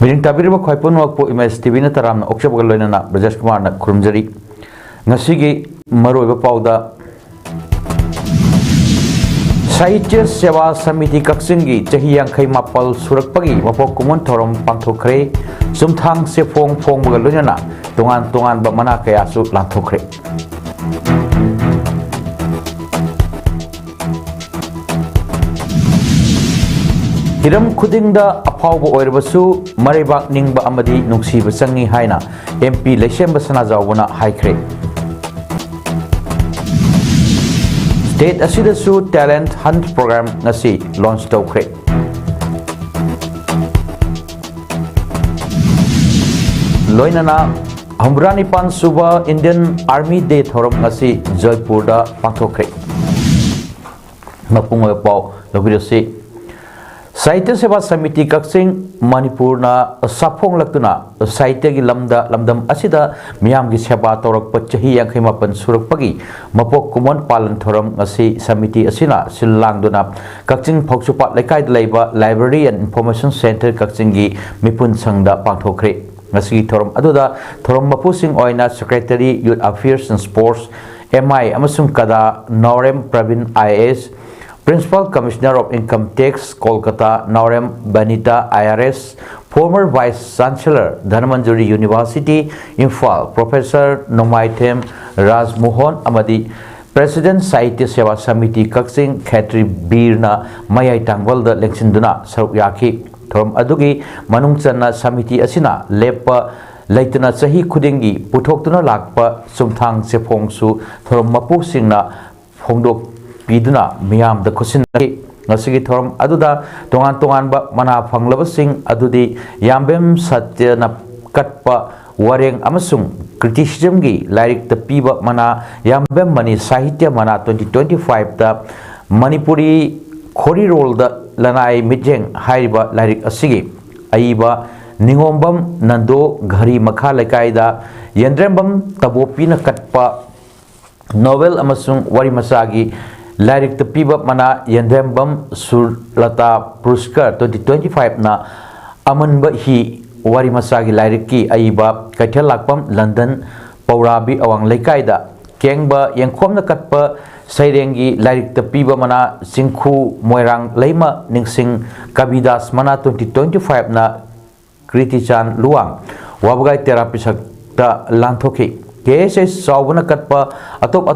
Miring tabiriba khwaipun wakpo Image TV na taram na okchabaga loinana Brajesh Kumar na khurumjari ngasigi maroiba pauda Sahitya Seva Samiti Kaksingi chahi yankhai mapal surakpagi mapok kumun thorom pangthokre sumthang se phong baga loinana tongan ba mana kaya su lanthokre Hiram khudingda apawba oirabasu maribak ningba amadi nungsiba changi haina MP Leishemba Sanajawbana haikre State asidasu talent hunt program ngasi launch tawkre Loinana Humrani Pan Suba Indian Army Day thorom ngasi Jaipur da pangthokre Mapungoy paw lobirasi Sahitya Seva Samiti Kaksing Manipur na sapong laktuna Sahitya gi lamdam asida miyam gi seba torak pachahi yankhai mapan surakpagi mapok kumon palan thoram ngasi samiti asina sillang duna Kaksing phoksupat laikai laiba Library and Information Center Kaksing gi mipun sangda pangthokre ngasi thoram aduda thoram mapusing oina Secretary Youth Affairs and Sports MI amasung kada Naurem Pravin IAS Principal Commissioner of Income Tax, Kolkata, Naurem Banita IRS, former Vice Chancellor, Dhanmanjuri University, Imphal, Professor Nomaitem Rajmohan Amadi, President Sahitya Seva Samiti Kaksing Khetri Birna Mayai Tangwalda Lengsinduna Saruk Yaki, Thorom Adugi, Manungchana Samiti Asina, Lepa, Laitana Sahi Kudingi, Putoktuna Lakpa, Sumthang Sepongsu, Thorom Mapu Singna, Hongdok Piduna miyam da khusin ngasigi thorom aduda tongan ba mana phanglabasing adudi yambem satya na katpa wareng amasung criticism gi lyric ta piba mana yambem mani sahitya mana 2025 da manipuri khori role da lanai mijeng haiba lyric asigi aiba ningombam nando ghari makha lekai da yendrembam tabopina katpa novel amasung wari masagi Lyric the Piba Mana Yandembam Surlata Puruskar 2025 na Amanba hi Wari Masagi Lyric ki Aiba Kaithal Lakpam London Paurabi Awang Leikaida Kengba Yangkhom na katpa Sairengi Lyric the Piba Mana Singkhu Moirang Leima Ningsing Kabidas Mana 2025 na Kritichan Luang Wabagai Therapy Sakta Lanthoki KSS Sawbana katpa atop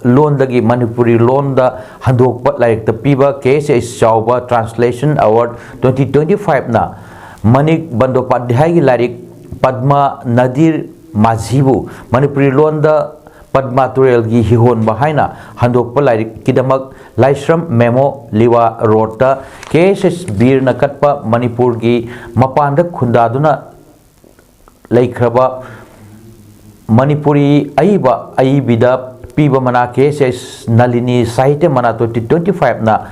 Loan dagi Manipuri loan da handokpa like the piba KSS Chauba Translation Award 2025 na Manik Bandopadhyay gi lyric Padma Nadir Mazibu Manipuri loan da Padma Turel gi hihon bahaina handokpa lyric kidamak Laishram Memo Liwa Rota KSS Bir na katpa Manipur gi mapanda khundaduna laikhraba Manipuri aiba aibida Piba mana KSS Nalini Sahitya mana 2025 na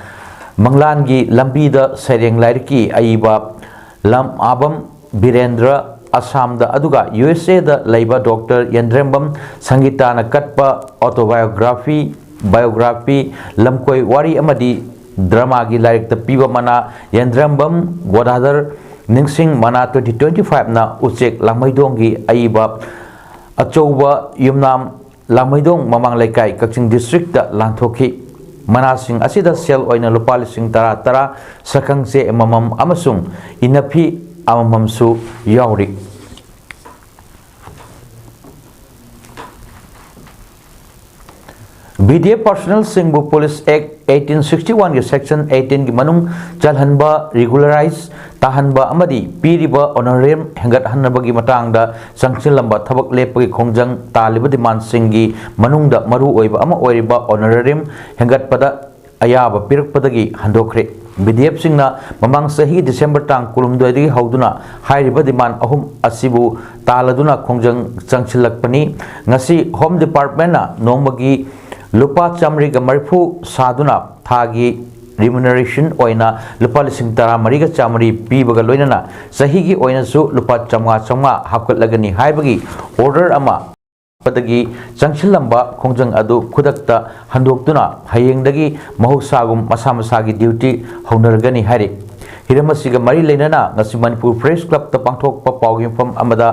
Manglangi Lambida Sereng Lairki Aiba Lam Abam Birendra Assam da aduga USA da Laiba Dr. Yandrembam Sangita na katpa autobiography Lamkoi Wari Amadi Drama gi Lairik da Piba mana Yandrembam Godadar Ningsing mana 2025 na Uchek Langmaidongi Aiba Achouba Yumnam Lamaidong Mamang Laikai Kaksing District da Lanthoki Manasing asida sel oina lupalising tara sakang se mamam amasung inapi amamamsu yauri BDA Personnel Singbu Police Act 1861 के Section 18 की मनुंग चलहनबा regularize ताहनबा अमदी पीरिबा honorarium हेंगत हन्नबा की मतांगदा संक्षिल लंबा थबक लेपगी खोंजंग तालिबा demand सिंगी मनुंगदा मरु ओइबा अमा ओइरिबा honorarium हेंगत पदा अयाबा पिरक पदगी हंदोखरे BDF सिंगना ममांग सही December टांग कुलुमदोइदगी हौदुना हाइरिबा डिमांड अहुम असिबु तालदुना खोंजंग संक्षिलकपनी ngasi Home Department na नोंबगी Lupa Chamri Gamarfu Saduna Thagi remuneration oina lupa lising tara mariga chamri pibaga loinana sahigi oina su lupa chamga hapkat lagani haibagi order ama padagi changchilamba khongjang adu khudakta handoktuna hayengdagi mahusagum masa masagi duty honorgani hari हिरम असिगा मरी लेना ngasi Manipur Press Club ta pangthokpa pawgimpham amada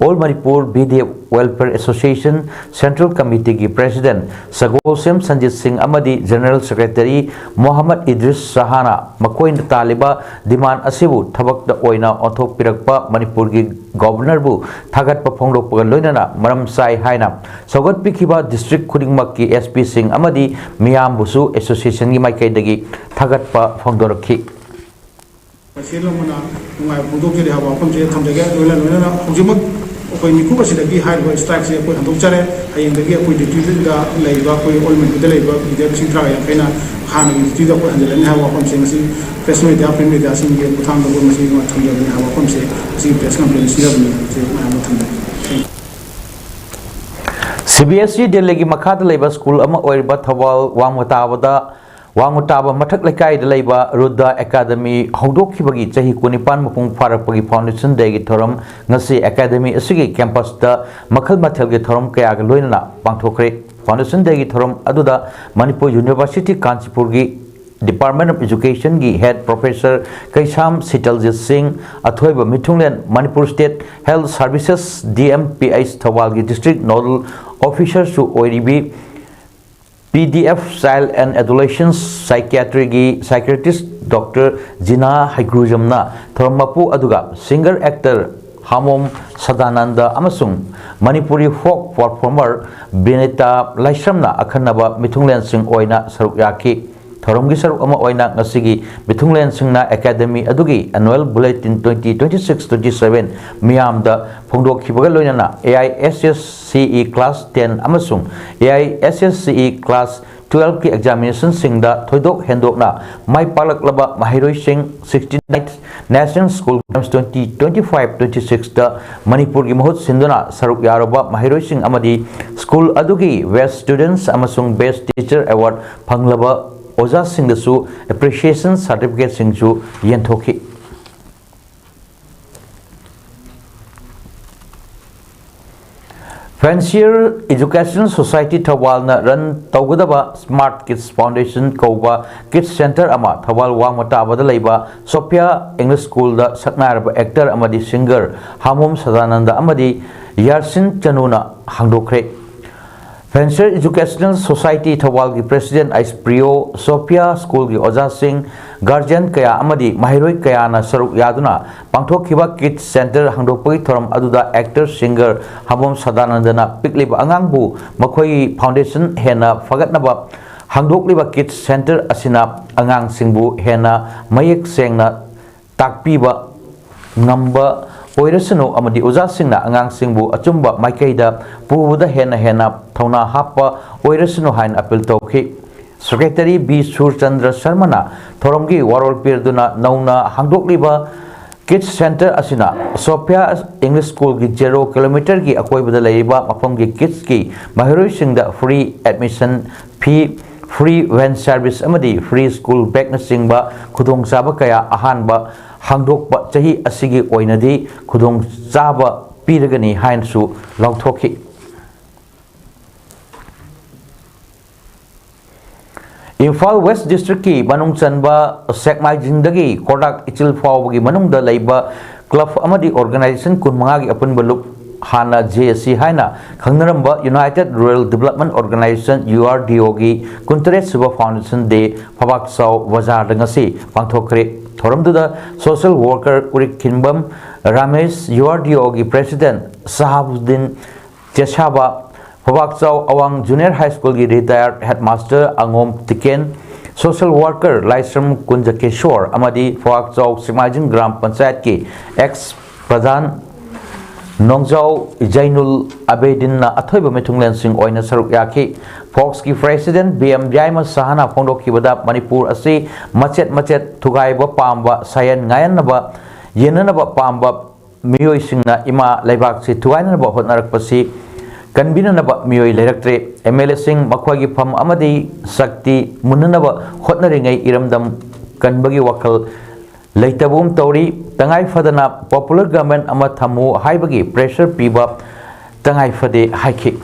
All Manipur BD Welfare Association Central Committee ki President Sagol Sem Sanjit Singh amadi General Secretary Muhammad Idris Sahana makoin taliba demand asibu thabak da oina onthok pirakpa Manipur ki Governor bu thagat pa phongdokpa loinana maram sai haina sogot pikhiba district khudingmak ki SP Singh amadi miyam busu association gi maikai dagi thagat pa phongdorakhi Selomana ngai budok je hawa pam je tham jage doila loina hujimak koi miku ba sidagi hai bo strike se koi handok chare hayeng dagi koi duty da leiba koi olmen da leiba bide sing tra ya kaina khana gi duty da koi handle hawa pam se ngasi press media print media sing ge putham da masi ma tham jage hawa pam se si press conference sira ni se ma tham CBSE Delhi Makata Labor School ama oiriba thawal wangmata Wangutaba Matak Lekai de Leba Ruda Academy Hodok Hibagi Chahi Kunipan Mapung Parapagi Foundation Degi Thorum Ngasi Academy Asigi Campus da Makal Matelgi Thorum Kayaga Luina Pangtokre Foundation Degi Thorum Aduda Manipur University Kanchipurgi Department of Education gi Head Professor Kaisham Sitaljit Singh Athoiba Mithunglen Manipur State Health Services DMPH Thawalgi District Nodal Officer Su Oiribi PDF Child and Adolescent Psychiatrist Dr. Jina Haikrujamna Thormapu Aduga Singer Actor Hamom Sadananda Amasung Manipuri Folk Performer Benita Laishamna Akhanaba Mithunglen Singh Oina Sarukyaki Thoromgi Saruk Ama Oina Ngasigi Mithunglen Singhna Academy Adugi Annual Bulletin 2026-27 Miyam da Phongdok Khibaga Loinana AISSCE Class 10 Amasung AISSCE Class 12 ki examination singda thoidok hendokna mai palaklaba mahiroi sing 69th National School Games 2025-26 da Manipur gi mahut sinduna saruk yaroba mahiroi sing amadi school adugi best students amasung best teacher award phanglaba Oza Singh Dasu Appreciation Certificate Singju Yenthoki Fancier Education Society Thawalna run Taugadaba Smart Kids Foundation Koba Kids Center Ama Thawal Wangmata Badalaiba Sophia English School da Saknaraba actor Amadi singer Hamom Sadananda Amadi Yarsin Chanuna Hangdokre Fancier Educational Society Thawal ki President Ice Prio Sophia School ki Oza Singh Guardian Kaya Amadi Mahiroi Kaya na Saruk Yaduna Pangthok Khiba Kids Center Hangdokpagi Thoram Aduda actor singer Hamom Sadanandana Pikliba Angangbu Makhoi Foundation Hena Fagatnaba Hangdokliba Kids Center Asina Angang Singbu Hena Mayek Sengna Takpiba Ngamba Oirasano Amadi Oza Singna Angang Singbu Achumba Maikaida Pubuda Hena Thona Hapa Oirasano Hain Appeal Toki Secretary B. Surchandra Sharmana Thoromgi Warol Pirduna Nauna Hangdokliba Kids Center Asina Sophia English School ki 0 km ki Akoibada Laiba Mapam ki Kids ki Mahiroi Singda free admission fee free van service amadi free school bag na singba khudong chaba kaya ahanba hangdokpa chahi asigi oinadi khudong chaba piragani hainsu lauthoki Imphal West District ki manung chanba Sekmai Jindagi Kodak Ichil Fawgi manung da laiba club amadi organization kunmanga gi apun balup Hana JSC Haina Khangnaramba United Rural Development Organization URDO gi Kuntare Suba Foundation Day Phabak Saw Wazar Dangasi Pangthokre Thoramduda Social Worker Urik Kinbam Ramesh URDO gi President Sahabuddin Cheshaba Phabak Saw Awang Junior High School gi retired headmaster Angom Tiken Social Worker Laisram Kunjakeshwar Amadi Phabak Saw Simajin Gram Panchayat ki ex Pradhan Nongzau Jainul Abedin na Athoiba Mithunglen Singh Oina Saruk Yaki Fox ki President BM Jaima Sahana Phongdok Kibada Manipur asi machet thugaiba pamba sayan ngayanaba yenanaba pamba miyoi singna ima laibak si thugainaba hotnarak pasi kanbinanaba miyoi leiraktre MLA Singh makhwagi pham amadi sakti munanaba hotnaringai iramdam kanbagi wakal Leitabum Tori, Tangai Fadana, Popular Government Amathamu, Haibagi, Pressure Piba, Tangai Fade, High Kick.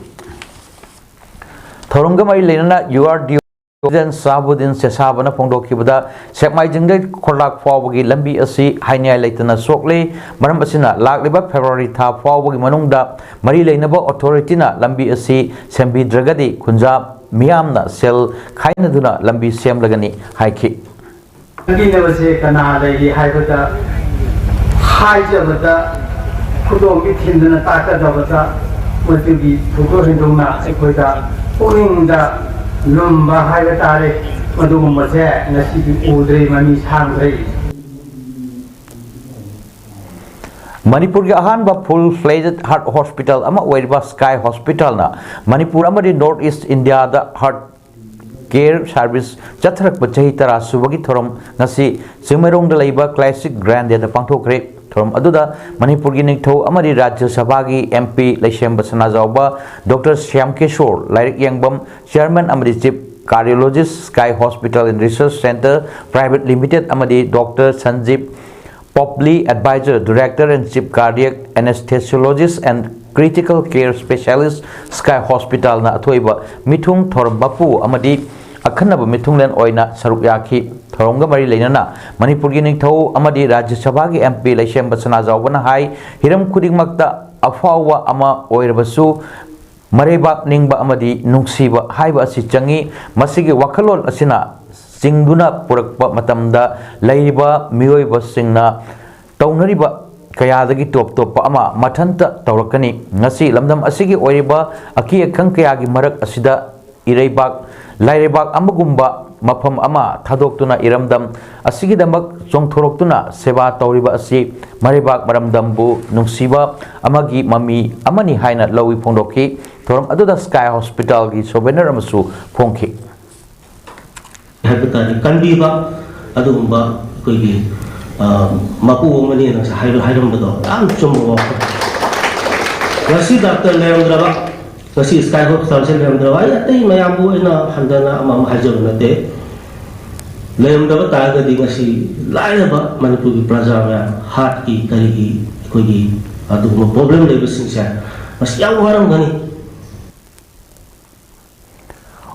Thorungamai Lena, URDO President Sabuddin Sesabana Pongdokibada Sekmaijingda Korlak Fawbagi Lambi Asi Hainai Laitana Sokle Maram Asina Lakliba February Tha Fawbagi Manungda Mari Lainaba Authority na Lambi Asi Sembi Dragadi Kunja Miyamna Sel Khainaduna Lambi Semlagani Haiki Nginawase Kanadagi Haibata Haijabata Kudomi Tindana Taka Dabata Matugi Puko Hinduna Equata Uninda Lumba Haibatare Madumase Nasibi Udre Mani Sangre Manipur ki ahanba full-fledged heart hospital ama oiriba Sky Hospital na Manipur amadi North East India da heart care service chatharak pachahi tara subagi thorom ngasi Simerong da laiba classic grand da pangthokre thorom aduda Manipur gi ningtho amadi Rajya Sabha gi MP Laisem Basana Jawba Dr. Shyam Kishore Lairik Yangbam Chairman amadi Chief Cardiologist Sky Hospital and Research Center Private Limited amadi Dr. Sanjeev Popley, Advisor, Director and Chief Cardiac Anesthesiologist and Critical Care Specialist, Sky Hospital na athoiba mithung thorom bapu amadi akhanaba mithunglen oina saruk yaki thoromga mari leinana Manipur gi ningthau amadi Rajya Sabha gi MP Laisem Basana Jawbana hai hiram khudingmakta afawa ama oirabasu marebak ningba amadi nungsiba haiba asi changi masigi wakhalon asina Singduna Purakpa Matamda Laiba Mioiba Singna Taunariba Kayadagi Top Topa Ama Matanta Taurakani Nasi Lamdam Asigi Oiriba Aki Kankayagi Marak Asida Irebak Lairibak Amagumba Mapam Ama Tadoktuna Iramdam Asigi Damak Songtoroktuna Seva Tauriba Asi Maribak Maramdambu Nungsiba Amagi Mami Amani Haina Lawi Pondoki Toram Aduda Sky Hospital Gi Sovener Amasu Ponki Haibutani Kandiba Adumba Kuigi Mapu Mani and Hiram the dog. I'm Chumbo. Nasi Dr. Leondrava, Nasi Skyhook Thousand Leondrava, Mayabu in a Handana among Hajanate. Leondrava Taga Dinasi, Liaba, Manipu Plaza, Heart E, Karigi, Kuigi, Aduma problem they was sincere. Mas young Warangani.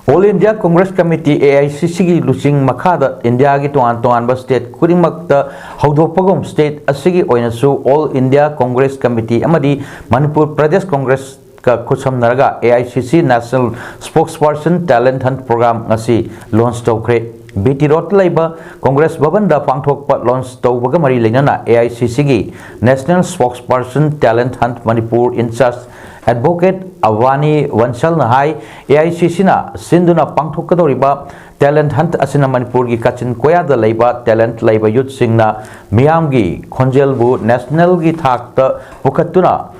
All India Congress Committee AICC gi Lusing Makhada India gi Toan State Kurimakta Haudopagum State Asigi Oinasu All India Congress Committee Amadi Manipur Pradesh Congress ka Kusam Naraga AICC National Spokesperson Talent Hunt Program ngasi launch tawkre BT Road Laiba Congress Bhavan da pangthokpa launch tawbaga mari leinana AICC gi National Spokesperson Talent Hunt Manipur in charge Advocate Avani Vansal Nahai AICC na Sinduna Pangthokadoriba Talent Hunt Asina Manipur gi Kachin Koya da Laiba Talent Laiba Youth Singna Miyamgi Khonjelbu National gi Thakta Pukhatuna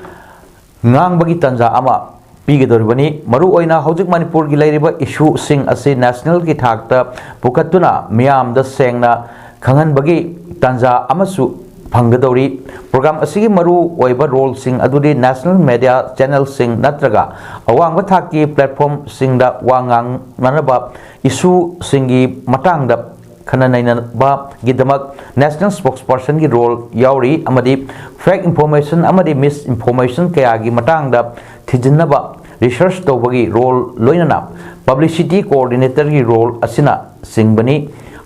Ngangbagi Tanja Ama Pigadoribani Maru Oina Hojik Manipur gi Lairiba issue sing asi National gi Thakta Pukhatuna Miyam da Sengna Khangan Bagi Tanja Amasu Pangadori program asigi maru oiba role sing adudi national media channel sing natraga awang bathaki platform sing da wangang manaba issue singi matang da khananaina ba gidamak national spokesperson gi role yauri amadi fake information amadi misinformation kaya gi matang da thijinaba research tobagi role loinana publicity coordinator gi role asina singbani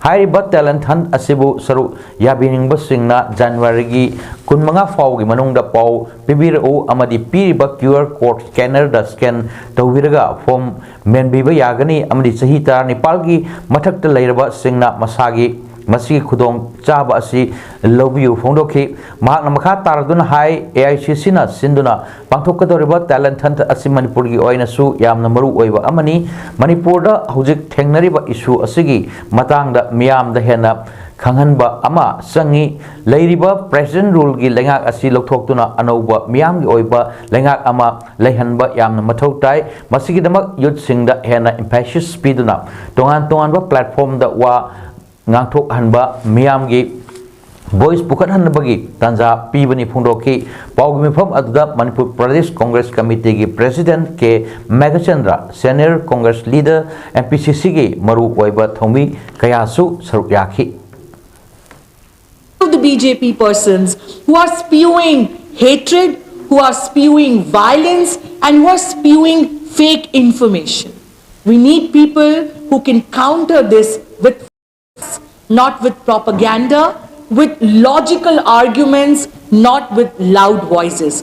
Haiba Talent Hunt Asibu Saru Yabining Basingna January gi Kunmanga Fau gi Manungda Pau Pibiru Amadi Piriba QR code scanner da scan Tawiraga form Menbiba Yagani Amadi Sahita Nepalgi Matakta Lairaba Singna Masagi Masi Kudong Chaba Asi Lobiu Fondoki Mahak Namakha Taraduna Hai AICC na Sinduna Pangthokadoriba Talent Hunt Asi Manipur gi Oinasu Yamna Maru Oiba Amani Manipur da Hujik Thengnariba issue Asigi Matang da Miyam da Hena Kanghanba Ama Sangi Lairiba President Rule gi Lengak Asi Lokthokuna Anauba Miyam gi Oiba Lengak Ama Leihanba Yamna Mathau Tai Masigi Damak Youth Sing da Hena Impetuous Speeduna Tongan ba platform da wa Ngangthok Hanba Miyam gi Voice Pukat Hanbagi Tanja Pibani Phungdoki Paugmi Pham Aduda Manipur Pradesh Congress Committee gi President K Megachandra Senior Congress Leader MPCC gi Maru Oiba Thomi Kayasu Saruk Yaki The BJP persons who are spewing hatred, who are spewing violence and who are spewing fake information. We need people who can counter this with facts, not with propaganda, with logical arguments, not with loud voices.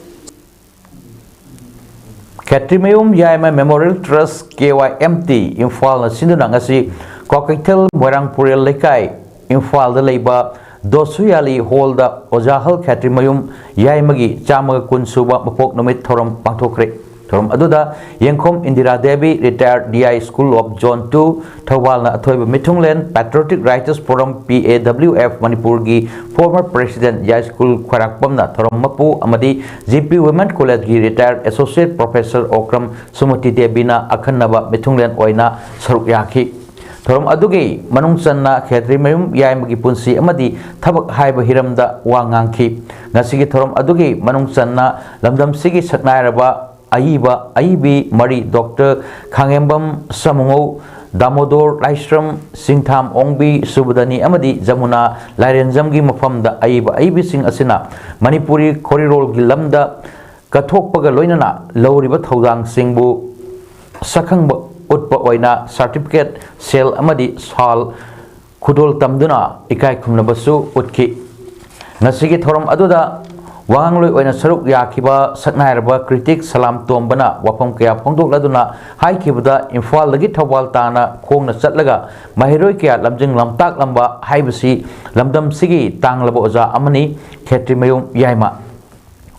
Katrimayum Yaima Memorial Trust KYMT Imphal na sinduna ngasi Kokaitel Moirang Purel Lekai Imphal da leiba Dosuyali Hall da Ojahal Katrimayum Yaimagi Chamaga Kunsuba Mapok Numit Thoram Pangthokre Thoram aduda Yengkom Indira Devi retired DI School of John 2 Thawal na Athoiba Mithunglen Patriotic Writers Forum PAWF Manipur gi former president Yai School Khwarakpam na Thoram Mapu amadi GP Women College gi retired associate professor Okram Sumati Devi na akhanaba Mithunglen oina saruk yakhi Thoram adugi manung channa Khetrimayum Yaimagi punsi amadi thabak haiba hiramda wa ngangki ngasigi Thoram adugi manung channa lamdam sigi saknairaba Aibi Mari Dr. Khangembam Samungo Damodor Laistram Singtham Ongbi Subudani Amadi Jamuna Lairenjamgi Mafamda Aibi Sing Asina Manipuri Korirol Gilamda Kathokpaga Loinana Loriba Thodang Singbu Sakangba Utpa Oina Certificate Sel Amadi Sal Kudol Tamduna Ikai Kumnabasu Utki Nasigi Thoram Aduda Wangloi oina saruk yakiba saknairaba critic salam tombana wapam kaya phongdok laduna haikibda Imphal lagi thawal tana khongna chatlaga mahiroi kaya lamjing lamtak lamba haibasi lamdam sigi tanglaba oja amani Khetrimayum Yaima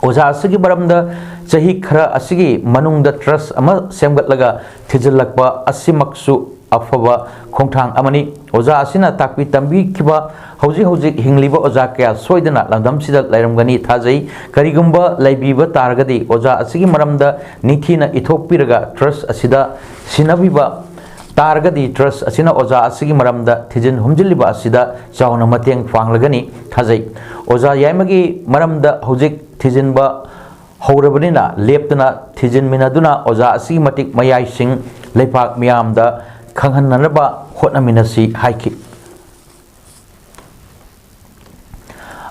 oja asigi baramda chahi khara asigi manungda trust ama semgatlaga thijillakba asimaksu afaba khongthang amani oja asina takpi tambi kiba hauji hingliba oja kaya soidana lamdam sida lairamgani thajai karigumba laibiba targadi oja asigi maramda nithina ithokpiraga trust asida sinabiba targadi trust asina oja asigi maramda thijin humjiliba asida chauna mateng panglagani thajai oja yaimagi maramda hauji thijinba haurabanina leptana thijin minaduna oja asigi matik mayai sing leipak miyamda khanghananaba hotnaminasi haiki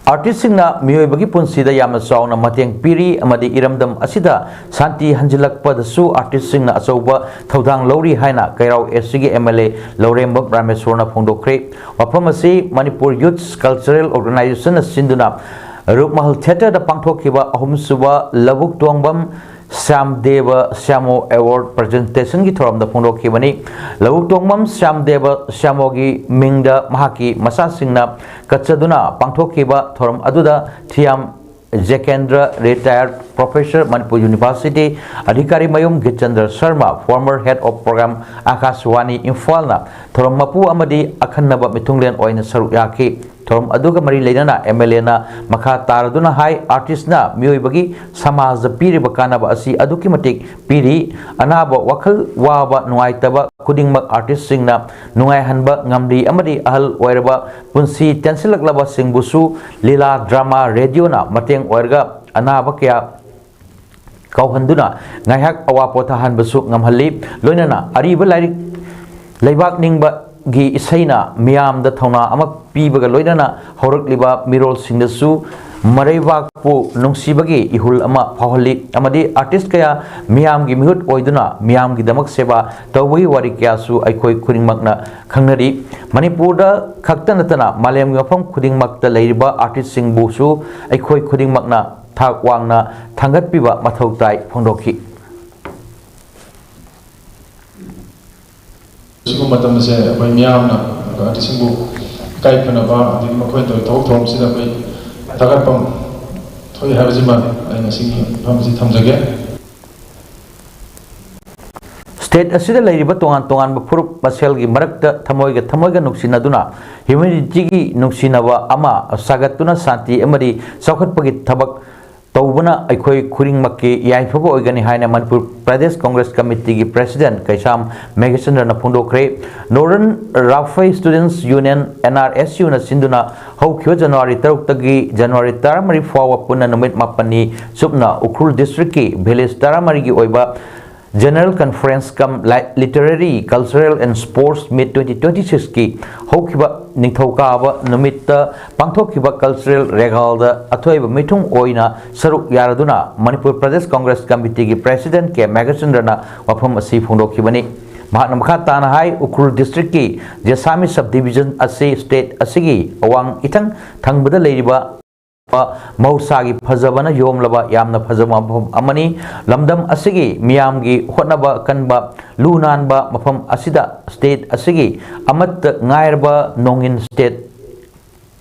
Artist singna miyoi punsida yamna chawna mateng piri amadi iramdam asida santi hanjilakpadasu artist singna achauba thodang lori haina kairau SCG MLA Lauremba Rameswarna phongdokre wafam asi Manipur Youth Cultural Organization sinduna Rupmahal Theatre da pangthokhiba ahumsuba labuk tuangbam Samdeva Syamo Award presentation ki thoram da phongdokhi bani labuk tuangbam Samdeva Syamo gi mingda mahaki masa singna kachaduna pangthokhiba thoram aduda thiam Jekendra retired professor Manipur University Adhikari Mayum Gitchandra Sharma former head of program Akashwani Imphal na thoram mapu amadi akhannaba mithunglen oina saruk yaki thoram aduga mari leina MLA na makha taraduna hai artist na miyoi samaj piriba kanaba asi aduki matik piri anaba wakhal waba nuaitaba kudingmak artist singna nungai hanba ngamri amadi ahal oiraba punsi tensilaklaba singbusu lila drama radio na mateng oirga anaba kya kauhanduna ngaihak awapotha hanbasu ngamhalli loinana ariba lairik leibak ningba gi isaina miyam da thona ama pibaga loinana horakliba mirol singdasu maraibakpu nungsibagi ihul ama phawali amadi artist kaya miyam gi mihut oiduna miyam gi damak seba tawagi wari kya su aikoi khudingmakna khangnari Manipur da khaktanatana malem gi mafam khudingmakta leiriba artist singbu su aikoi khudingmakna thak wangna thangatpiba mathautai phongdokhi Siku matam se apa miam na di singbu kai puna ba di makoi to thom sida kai takat pam thoi harjima aina singi pam si thamjage State asida lairiba tongan bapuruk pasel gi marakta thamoiga nuksinaduna humanity gi nuksinaba ama sagatuna santi amadi saukhatpagi thabak Taubana aikoi khuring makki yaifabo oigani haina Manipur Pradesh Congress Committee gi President Kaisam Megasandra na phondokre Northern Rafai Students Union NRSU na sinduna haukhyo January 3 tagi January 13 fawa punna numit mapani subna Ukrul District ki village 13 gi oiba General Conference Cum Literary, Cultural and Sports Meet 2026 ki haukiba ningthokaba numitta pangthokiba cultural regal da athoiba mithung oina saruk yaraduna Manipur Pradesh Congress Committee ki President ke Megasandra na wafam asi phondokhibani mahakna makha tana hai Ukrul district ki Jesami subdivision asi state asigi awang itang thangbada leiriba Mausagi Fazabana Yomlaba Yamna Fazama Amani Lamdam Asigi Miamgi Hotnaba Kanba Lunanba Mafam Asida State Asigi Amat Ngairba Nongin State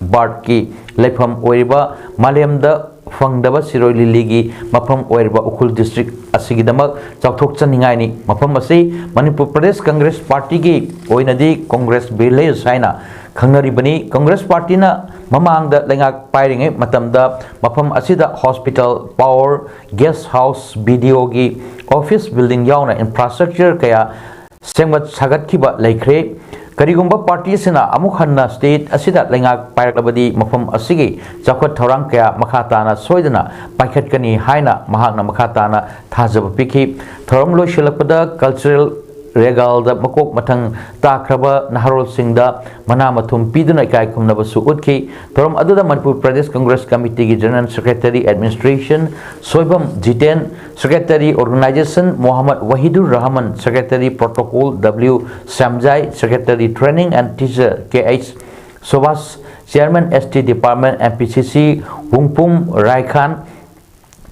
Bartki Lepam Oiriba Malemda Fangdaba Siroi Ligi Mapam Oiriba Ukul District Asigi Damak Chauthok Chaningani Mapam Asi Manipur Pradesh Congress Party Gi Oinadi Congress Bile Saina Kangaribani Congress Party na Mamangda Lengak Piring Matamda Mapam Asida Hospital Power Guest House Video Gi Office Building Yauna Infrastructure Kaya Sengmat Sagat Kiba Laikre Karigumba Party Sina Amukhanna State Asida Lengak Pirakabadi Mapam Asigi Chakot Thorang Kaya Makhatana Soidana Paiketkani Haina Mahakna Makhatana Thazaba Piki Thoram Lo Shilakpada Cultural Regal da Makok Matang Takraba Naharol Singda Manamatum Piduna Kai Kumnabasu Utki Thoram Aduda Manipur Pradesh Congress Committee General Secretary Administration Soibam Jiten Secretary Organization Muhammad Wahidur Rahman Secretary Protocol W Samjai Secretary Training and Teacher KH Sobas Chairman ST Department MPCC Wungpum Raikhan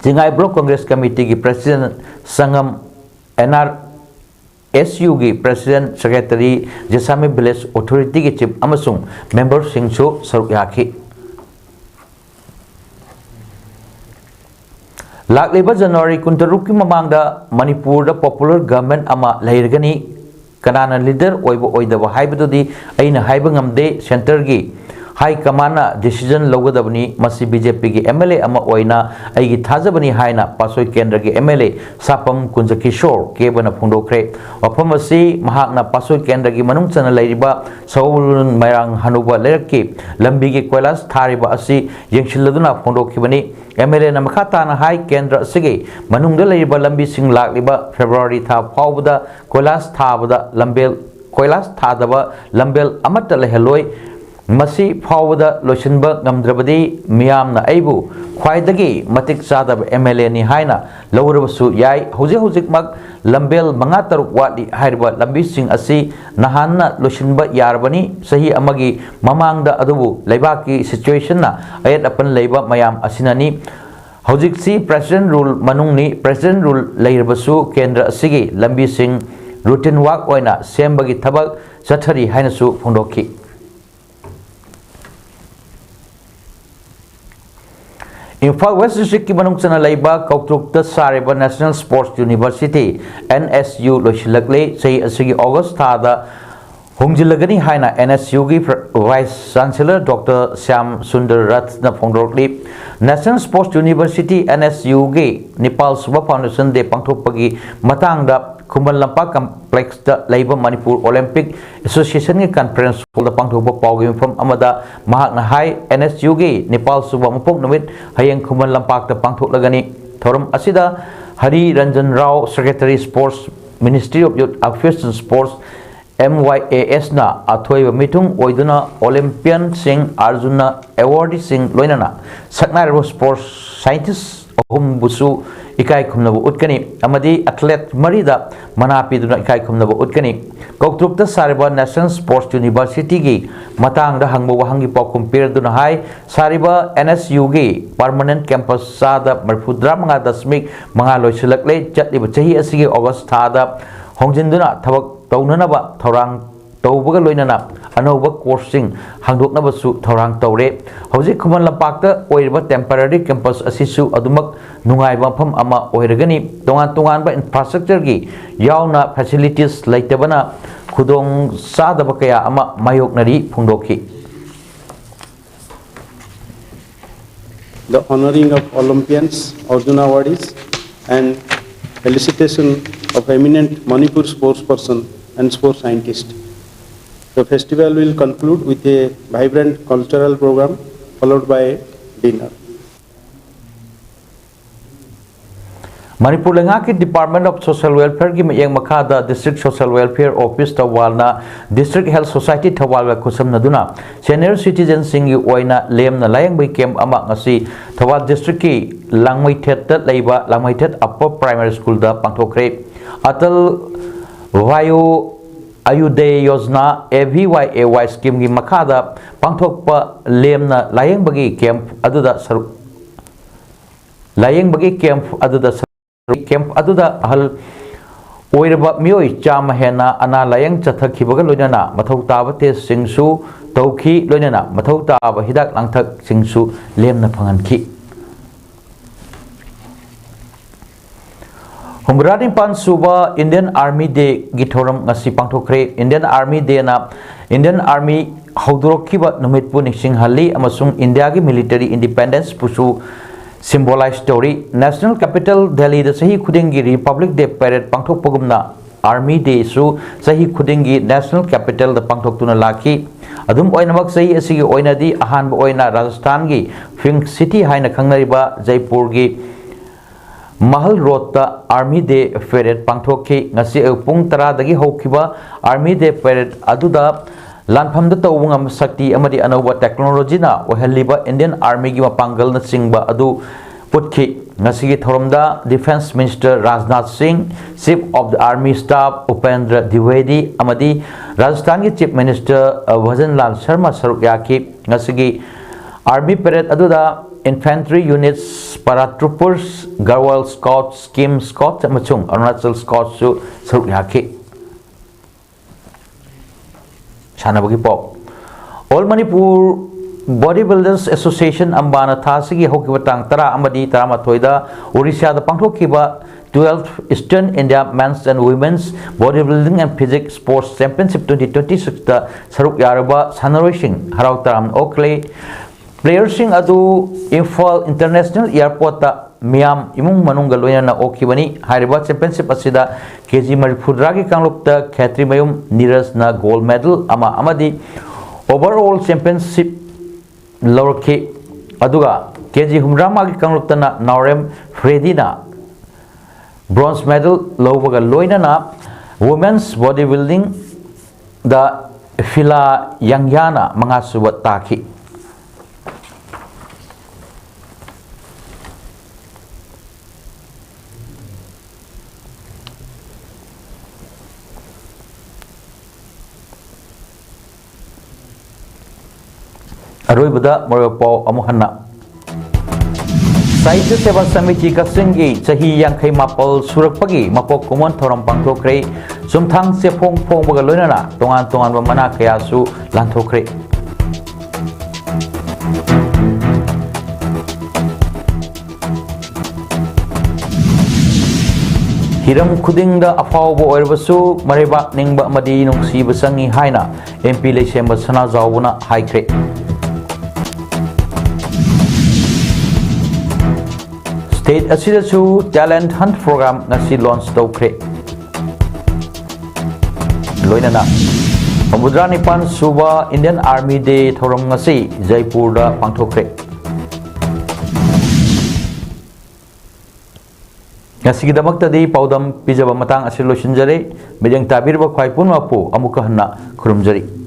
Jingai Block Congress Committee President Sangam NR SUG President Secretary Jesami Village Authority ki Chief Amasung Member Singsu Saruk Yaki Lakliba January Kuntaruki Mamangda Manipur da Popular Government Ama Lairgani Kanana Leader Oibo Oidaba Haibadudi Aina Haibangamde Center gi High Command decision logadabani masi BJP ki MLA ama oina aigi thajabani haina pasoi kendra ki MLA Sapam Kunja Kishore kebana phungdokre wafam asi mahakna pasoi kendra ki manung chana lairiba Saulun Mairang Hanuba lerki lambi ki koilas thariba asi yengsilladuna phungdokhibani MLA na makhatana high kendra asigi manungda lairiba lambi sing lakliba February tha phawbada koilas thabada lambel koilas thadaba lambel amata leheloi Masi Fawada Loshinba Namdrabadi Miamna Aibu Kwaidagi Matik Sadab MLA ni Haina Lawrabasu Yai Hozik Mag Lambel Mangataruk Wadi Haiba Lambi Sing Asi Nahana Loshinba Yarbani Sahi Amagi Mamangda Adubu Laibaki Situation na Ayat Apan Laiba Mayam Asinani Hozik si President Rule Manungni President Rule Lairabasu Kendra Asigi Lambi Sing Routine Work Oina Sembagi Tabak Sathari Hainasu Fundoki Imphal West District ki manung chana laiba Kautrukta Sareba National Sports University NSU loshilakle sei asigi August thada hongjilagani haina NSU gi Vice Chancellor Dr. Syam Sundar Rath na phongdokli National Sports University NSU gi Nepal Suba Foundation de pangthokpagi matangda Kumbal Lampa Complex da Labour Manipur Olympic Association ki conference hall da pangthokpa pawgi from amada mahakna hai NSU gi Nepal Suba mapok numit hayang Kumbal Lampak da pangthoklagani thoram asida Hari Ranjan Rao Secretary Sports Ministry of Youth Affairs and Sports MYAS na athoiba mitung oiduna Olympian sing Arjuna awardee sing loinana saknarbo sports scientist ahum busu ikai khumnabu utkani amadi athlete marida manapiduna ikai khumnabu utkani Kautrukta Sariba National Sports University gi matang da hangbo wahangi pakum pirduna hai Sariba NSU gi permanent campus sada marfudra manga dasmik manga loisilakle chatliba chahi asigi August thada hongjinduna thabak Taunanaba Thorang Taubaga Loinana Anova coursing Hangdoknaba Su Thorang Taure Hosi Kuman Lapakta Oiriba temporary campus Asisu Adumak Nungai Bapam Ama Oiragani Tongan ba infrastructure gi Yauna facilities Laitabana Kudong Sadabakaya Ama Mayok Nari Pungdoki The honoring of Olympians, Arjuna awardees and felicitation of eminent Manipur sports person and sports scientist. The festival will conclude with a vibrant cultural program followed by a dinner. Manipur Lengaki Department of Social Welfare ki mayang makada District Social Welfare Office Tawalna District Health Society Tawalga kusam naduna senior citizen singi oina lem na layang bai camp ama ngasi Tawal District ki Langmai Thet leiba Langmai Thet Upper Primary School da pangthokre atal Vayu Ayude Yojana AVYAY scheme gi makhada pangthokpa lemna layeng bagi camp aduda saru layeng bagi camp aduda hal oirba mioi chama hena ana layeng chathakhibaga loinana mathau taba test singsu tauki loinana mathau taba hidak langthak singsu lemna phanganki Humbrani pan suba Indian Army Day githoram ngasi pangthokre Indian Army Day na Indian Army haudrokhiba numit pu nising hali amasung India gi military independence pusu symbolize story National Capital Delhi da sahi khudingi Republic Day parade pangthok pagumna Army Day su sahi khudingi National Capital da pangthok tuna laki adum oinamak sahi asigi oinadi ahan ba oina Rajasthan gi Pink City haina khangnariba Jaipur gi Mahal Road ta Army Day parade pangthokki ngasi pung 10 dagi hokhiba Army Day parade aduda lanpham da tawungam sakti amadi anauba technology na ohaliba Indian Army gi mapangal na singba adu putkhi ngasi gi thoromda Defense Minister Rajnath Singh Chief of the Army Staff Upendra Dwivedi amadi Rajasthan gi Chief Minister Bhajan Lal Sharma saruk yaki ngasi gi Army parade aduda Infantry units, paratroopers, Garwal Scouts, Skim Scouts, amachung Arunachal Scouts su saruk yaki Chanabagi pop. All Manipur Bodybuilders Association Ambana Thasigi Hokibatang Tara Amadi Taramatoida, Orissa the Pangtokiba 12th Eastern India Men's and Women's Bodybuilding and Physics Sports Championship 2026 the Saruk Yaraba Sanarishing Harau Taram Oakley Players sing adu Imphal International Airport ta Miam imung manunga loyana okibani hariba championship asida kg marifudra gi kanglukta khetri mayum Neeraj na gold medal ama amadi overall championship lorki aduga kg humrama gi kanglukta na Naurem Freddy na bronze medal lobaga loinana women's bodybuilding da Fila Yangyana mangasuba taki Aroibada Moropo Amuhana Sahitya Seva Samiti Kasingi Sahi Yangkai Mapol Surakpagi Mapok Kumon Thoram Pangtokre Sumthang Sepong Pong Bagaloinana Tongan Tongan Bamana Kayasu Lantokre Hiram Kudingda Afaubo Oirbasu Mareba Ningba Madi Nungsi Basangi Haina MP Lesemba Sana Zawuna Haikre State Asidasu Talent Hunt Program ngasi launch tawkre loinana Pamudrani pan suba Indian Army Day thoram ngasi Jaipur da pangthokre ngasi gidamakta di PAODAM pijaba matang asil losinjare bejang tabir ba khwaipun mapu amuka hanna khurumjari